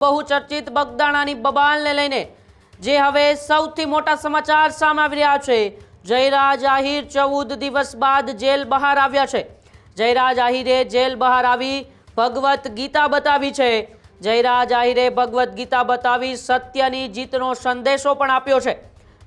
બહુચર્ચિત બગદાણાની બબાલને લઈને જે હવે સૌથી મોટા સમાચાર સામે આવી રહ્યા છે। જયરાજ આહિર 14 દિવસ બાદ જેલ બહાર આવ્યા છે। જયરાજ આહિરે જેલ બહાર આવી ભગવત ગીતા બતાવી છે। જયરાજ આહિરે ભગવત ગીતા બતાવી સત્યની જીતનો સંદેશો પણ આપ્યો છે।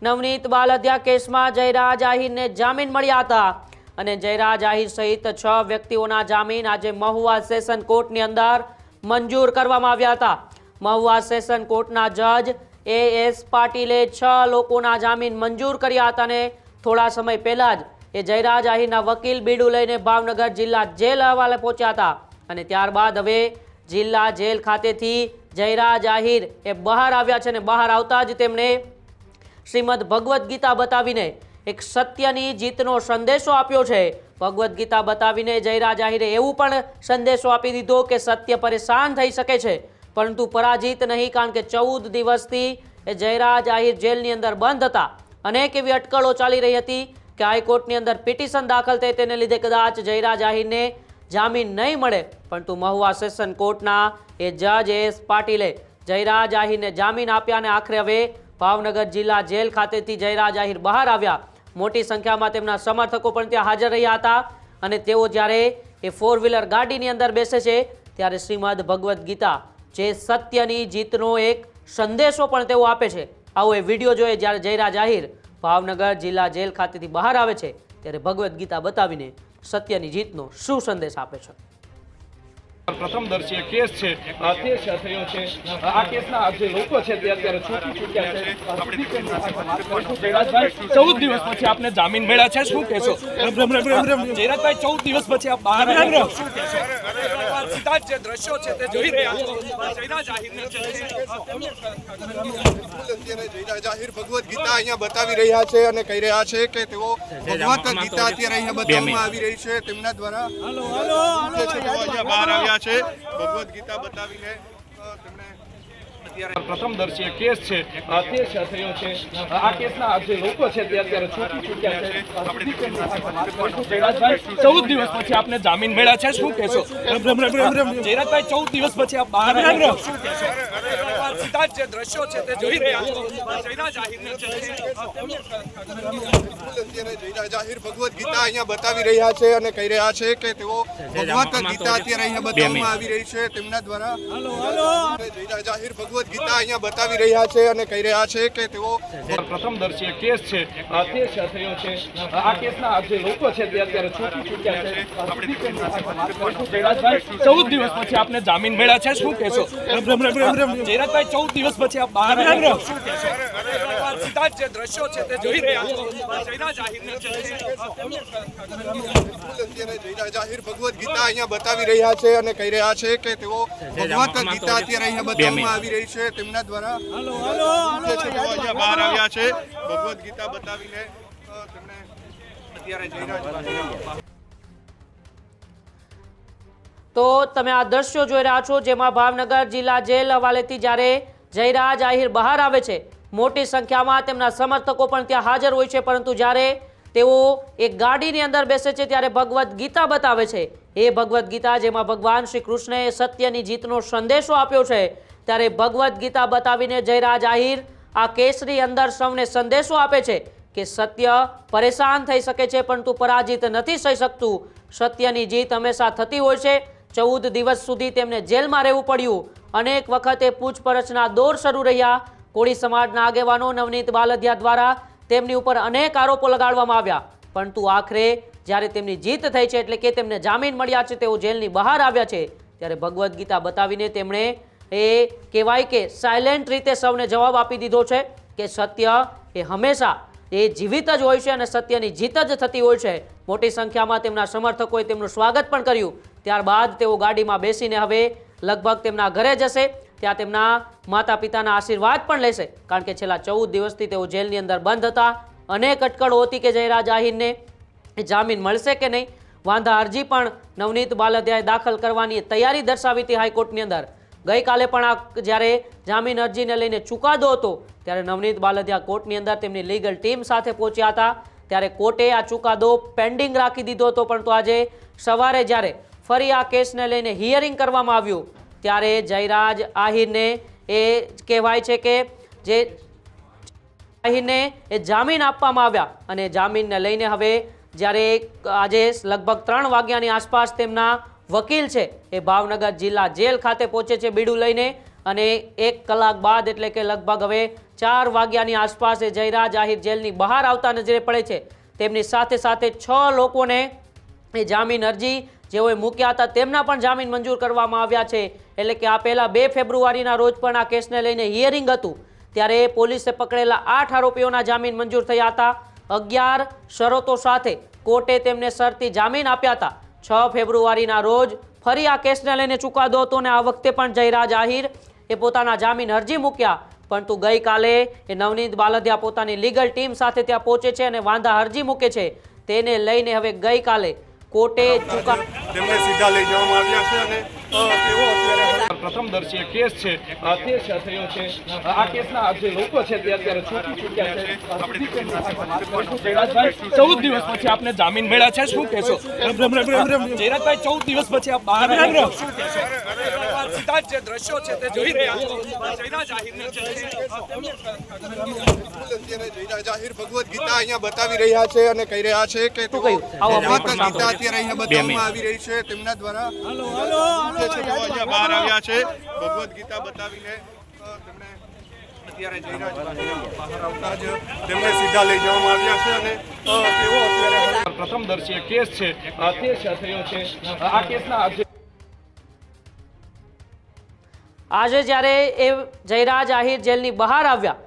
નવનીત બાલદિયા કેસમાં જયરાજ આહિરને જામીન મળ્યા હતા અને જયરાજ આહિર સહિત 6 વ્યક્તિઓના જામીન આજે મહુવા સેશન કોર્ટની અંદર મંજૂર કરવામાં આવ્યા હતા। મહુવા સેશન કોર્ટના જજ એએસ પાટીલે 6 લોકોના જામીન મંજૂર કર્યા હતા અને થોડા સમય પહેલા જ એ જયરાજ આહિરના વકીલ બીડું લઈને ભાવનગર જિલ્લા જેલ હવાલે પહોંચ્યા હતા અને ત્યારબાદ હવે જિલ્લા જેલ ખાતેથી જયરાજ આહિર એ બહાર આવ્યા છે અને બહાર આવતા જ તેમણે શ્રીમદ ભગવત ગીતા બતાવીને એક સત્યની જીતનો સંદેશો આપ્યો છે। ભગવત ગીતા બતાવીને જયરાજ આહિરે એવું પણ સંદેશો આપી દીધો કે સત્ય પરેશાન થઈ શકે છે પરંતુ પરાજિત નહીં, કારણ કે 14 દિવસથી એ જયરાજ આહિર જેલની અંદર બંધ હતા। અનેક એવી અટકળો ચાલી રહી હતી કે હાઈકોર્ટની અંદર પિટિશન દાખલ થઈ તેને લીધે કદાચ જયરાજ આહિરને જામીન નહીં મળે, પરંતુ મહુવા સેશન કોર્ટના એ જજ એસ પાટીલે જયરાજ આહિરને જામીન આપ્યા અને આખરે હવે ભાવનગર જિલ્લા જેલ ખાતેથી જયરાજ આહિર બહાર આવ્યા। મોટી સંખ્યામાં તેમના સમર્થકો પણ ત્યાં હાજર રહ્યા હતા અને તેઓ જ્યારે એ 4 વ્હીલર ગાડીની અંદર બેસે છે ત્યારે શ્રીમદ ભગવત ગીતા જે સત્યની જીતનો એક સંદેશો પણ તેઓ આપે છે। આવો એ વિડીયો જોઈએ જ્યારે જયરાજ આહિર ભાવનગર જિલ્લા જેલ ખાતેથી બહાર આવે છે ત્યારે ભગવત ગીતા બતાવીને સત્યની જીતનો શું સંદેશ આપે છે। પ્રથમદર્શી કેસ છે તે થયો છે। આ કેસના જે લોકો છે તે અત્યારે છૂટી ચૂક્યા છે। જયરાજભાઈ 14 દિવસ પછી આપને જામીન મળ્યા છે, શું કહેશો? જયરાજભાઈ 14 દિવસ પછી આપ બહાર આવ્યા, શું કહેશો? સીધા જે દ્રશ્યો છે તે જોઈ રહ્યા છો। જયરાજ આહિરને જયરાજ આહિર ભગવત ગીતા અહીંયા બતાવી રહ્યા છે અને કહી રહ્યા છે કે તેઓ ભગવત ગીતા અત્યારે અહીંયા બતાવવામાં આવી રહી છે તેમના દ્વારા। અહીંયા બહાર આવ્યા છે ભગવત ગીતા બતાવીને તેમણે પ્રથમદર્શી કેસ છે તે થયો છે। આ કેસના જે લોકો છે તે અત્યારે છૂટી ચૂક્યા છે। જયરાજભાઈ 14 દિવસ પછી આપને જામીન મળ્યા છે, શું કહેશો? જયરાજભાઈ 14 દિવસ પછી આપ બહાર આવ્યા, શું કહેશો? સીધા જે દ્રશ્યો છે તે જોઈ રહ્યા છો। જયરાજ આહિરને જયરાજ આહિર ભગવત ગીતા અહીંયા બતાવી રહ્યા છે અને કહી રહ્યા છે કે તેઓ ભગવત ગીતા અત્યારે અહીંયા બતાવવામાં આવી રહી છે તેમના દ્વારા। જયરાજ આહિર ભગવત ગીતા અહીંયા બતાવી રહ્યા છે અને કહી રહ્યા છે કે તેઓ પ્રથમદર્શી કેસ છે તે થયો છે। આ કેસના જે લોકો છે તે અત્યારે છૂટી ચૂક્યા છે। જયરાજભાઈ 14 દિવસ પછી આપને જામીન મળ્યા છે, શું કહેશો? જયરાજભાઈ 14 દિવસ પછી આપ બહાર આવ્યા, શું કહેશો? સીધા જે દ્રશ્યો છે તે જોઈ રહ્યા છો। જયરાજ આહિરને જયરાજ આહિર ભગવત ગીતા અહીંયા બતાવી રહ્યા છે અને કહી રહ્યા છે કે તેઓ ભગવત ગીતા અત્યારે અહીંયા બતાવવામાં આવી રહી છે તેમના દ્વારા। અહીંયા બહાર આવ્યા છે ભગવત ગીતા બતાવીને તેમણે અત્યારે જયરાજ તો તમે આ દ્રશ્યો જોઈ રહ્યા છો જેમાં ભાવનગર જિલ્લા જેલ હવાલેથી જ્યારે જયરાજ આહિર બહાર આવે છે મોટી સંખ્યામાં તેમના સમર્થકો પણ ત્યાં હાજર હોય છે, પરંતુ જ્યારે તેઓ એક ગાડીની અંદર બેસે છે ત્યારે ભગવત ગીતા બતાવે છે। એ ભગવત ગીતા જેમાં ભગવાન શ્રી કૃષ્ણએ સત્યની જીતનો સંદેશો આપ્યો છે ત્યારે ભગવત ગીતા બતાવીને જયરાજ આહિર આ કેસની અંદર સૌને સંદેશો આપે છે કે સત્ય પરેશાન થઈ શકે છે પરંતુ પરાજિત નથી થઈ શકતું। સત્યની જીત હંમેશા થતી હોય છે। 14 દિવસ સુધી તેમને જેલમાં રહેવું પડ્યું। અનેક વખતે પૂછપરછના દોર શરૂ રહ્યા। કોળી સમાજના આગેવાનો નવનીત બાલદિયા દ્વારા તેમની ઉપર અનેક આરોપો લગાડવામાં આવ્યા, પરંતુ આખરે જ્યારે તેમની જીત થઈ છે એટલે કે તેમને જામીન મળ્યા છે, તેઓ જેલની બહાર આવ્યા છે ત્યારે ભગવત ગીતા બતાવીને તેમણે એ કહેવાય કે સાયલેન્ટ રીતે સૌને જવાબ આપી દીધો છે કે સત્ય એ હંમેશા એ જીવિત જ હોય છે અને સત્યની જીત જ થતી હોય છે। મોટી સંખ્યામાં તેમના સમર્થકોએ તેમનું સ્વાગત પણ કર્યું। ત્યારબાદ તેઓ ગાડીમાં બેસીને હવે લગભગ તેમના ઘરે જશે, ત્યાં તેમના માતા પિતાના આશીર્વાદ પણ લેશે, કારણ કે છેલ્લા 14 દિવસથી તેઓ જેલની અંદર બંધ હતા। અનેક અટકળો હતી કે જયરાજ આહિરને જામીન મળશે કે નહીં। વાંધા અરજી પણ નવનીત બાલદિયાએ દાખલ કરવાની તૈયારી દર્શાવી હતી હાઈકોર્ટની અંદર। ગઈકાલે પણ આ જ્યારે જામીન અરજીને લઈને ચુકાદો હતો ત્યારે નવનીત બાલદિયા કોર્ટની અંદર તેમની લીગલ ટીમ સાથે પહોંચ્યા હતા ત્યારે કોર્ટે આ ચુકાદો પેન્ડિંગ રાખી દીધો હતો, પરંતુ આજે સવારે જ્યારે ફરી આ કેસને લઈને હિયરિંગ કરવામાં આવ્યું ત્યારે જયરાજ આહિરને એ કહેવાય છે કે જે આહિરને એ જામીન આપવામાં આવ્યા અને જામીનને લઈને હવે જ્યારે આજે લગભગ 3 વાગ્યાની આસપાસ તેમના વકીલ છે એ ભાવનગર જિલ્લા જેલ ખાતે પહોંચે છે બીડું લઈને અને 1 કલાક બાદ એટલે કે લગભગ હવે 4 વાગ્યાની આસપાસ એ જયરાજ આહિર જેલની બહાર આવતા નજરે પડે છે। તેમની સાથે સાથે 6 લોકોને એ જામીન અરજી જેઓએ મૂક્યા હતા તેમના પણ જામીન મંજૂર કરવામાં આવ્યા છે। એટલે કે આ પહેલા 2 ફેબ્રુઆરીના રોજ પણ આ કેસને લઈને હિયરિંગ હતું ત્યારે પોલીસે પકડેલા 8 આરોપીઓના જામીન મંજૂર થયા હતા। 11 શરતો સાથે કોર્ટે તેમને શરતી જામીન આપ્યા હતા। 6 ફેબ્રુઆરીના રોજ ફરી આ કેસને લઈને ચુકાદો હતો અને આ વખતે પણ જયરાજ આહિર એ પોતાના જામીન અરજી મૂક્યા પરંતુ ગઈકાલે એ નવનીત બાલદિયા પોતાની લીગલ ટીમ સાથે ત્યાં પહોંચે છે અને વાંધા અરજી મૂકે છે। તેને લઈને હવે ગઈકાલે કોર્ટે તેમને સીધા લઈ જવામાં આવ્યા છે અને તેઓ અત્યારે પ્રથમદર્શીય કેસ છે તે થયો છે। આ કેસના જે લોકો છે તે અત્યારે છૂટી છૂટ્યા છે। જયરાજભાઈ 14 દિવસ પછી આપને જામીન મળ્યા છે, શું કહેશો? જયરાજભાઈ 14 દિવસ પછી આપ બહાર આવ્યા છો, શું કહેશો? સીધા જે દ્રશ્યો છે તે જોઈ રહ્યા છો જયરાજ આહિરને જયરાજ આહિર ભગવદ ગીતા અહીંયા બતાવી રહ્યા છે અને કહી રહ્યા છે કે તેઓ ભગવદ ગીતા અત્યારે અહીંયા બતાવવામાં આવી રહી છે તેમના દ્વારા અહીંયા બહાર આવ્યા છે ભગવદ ગીતા બતાવીને તેમને અત્યારે જયરાજ બહાર આવતા જ તેમને સીધા લઈ જવામાં આવ્યા છે અને તેઓ અત્યારે પ્રથમદર્શીય કેસ છે તે થયો છે। આ કેસના આજે જ્યારે એ જયરાજ આહિર જેલની બહાર આવ્યા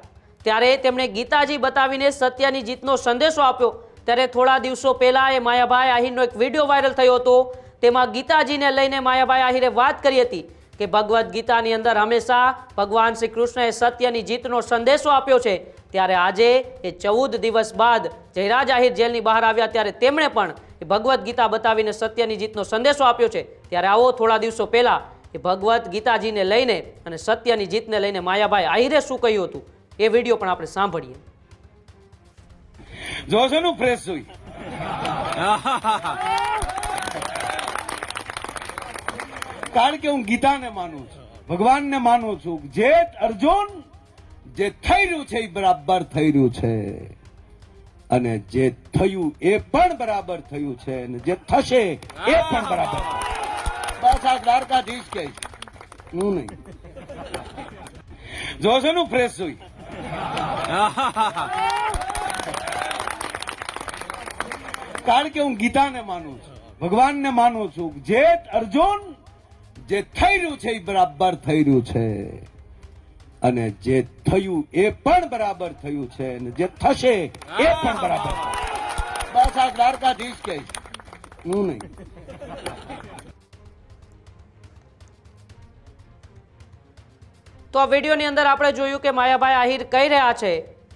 ત્યારે તેમણે ગીતાજી બતાવીને સત્યની જીતનો સંદેશો આપ્યો। ત્યારે થોડા દિવસો પહેલા એ માયાભાઈ આહિરનો એક વિડીયો વાયરલ થયો હતો તેમાં ગીતાજીને લઈને માયાભાઈ આહિરે વાત કરી હતી કે ભગવદ્ ગીતાની અંદર હંમેશા ભગવાન શ્રી કૃષ્ણએ સત્યની જીતનો સંદેશો આપ્યો છે। ત્યારે આજે એ 14 દિવસ બાદ જયરાજ આહિર જેલની બહાર આવ્યા ત્યારે તેમણે પણ એ ભગવદ્ ગીતા બતાવીને સત્યની જીતનો સંદેશો આપ્યો છે। ત્યારે આવો થોડા દિવસો પહેલા એ ભગવદ્ ગીતાજીને લઈને અને સત્યની જીતને લઈને માયાભાઈ આહિરે શું કહ્યું હતું એ વિડીયો પણ આપણે સાંભળીએ। જોશોનું ફ્રેશ હોય કારણ કે હું ગીતાને માનું છું, ભગવાનને માનું છું। જે અર્જુન જે થઈ રહ્યું છે એ બરાબર થઈ રહ્યું છે અને જે થયું એ પણ બરાબર થયું છે અને જે થશે એ પણ બરાબર થશે। બસ આ દ્વારકાધીશ કે હું નહીં। જોશોનું ફ્રેશ હોય કારણ કે હું ગીતાને માનું છું, ભગવાનને માનું છું। જે અર્જુન જે થઈ રહ્યું છે એ બરાબર થઈ રહ્યું છે અને જે થયું એ પણ બરાબર થયું છે અને જે થશે એ પણ બરાબર થશે। બસ આ દ્વારકાધીશ કે હું નહીં। તો આ વિડીયોની અંદર આપણે જોયું કે માયાભાઈ આહિર કહી રહ્યા છે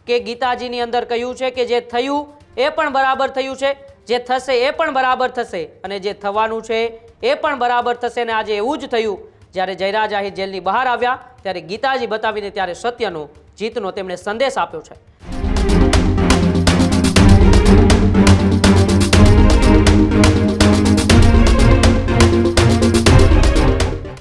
કે ગીતાજીની અંદર કહ્યું છે કે જે થયું એ પણ બરાબર થયું છે, જે થશે એ પણ બરાબર થશે અને જે થવાનું છે એ પણ બરાબર થશે। અને આજે એવું જ થયું જ્યારે જયરાજ આહિર જેલની બહાર આવ્યા ત્યારે ગીતાજી બતાવીને ત્યારે સત્યનો જીતનો તેમણે સંદેશ આપ્યો છે।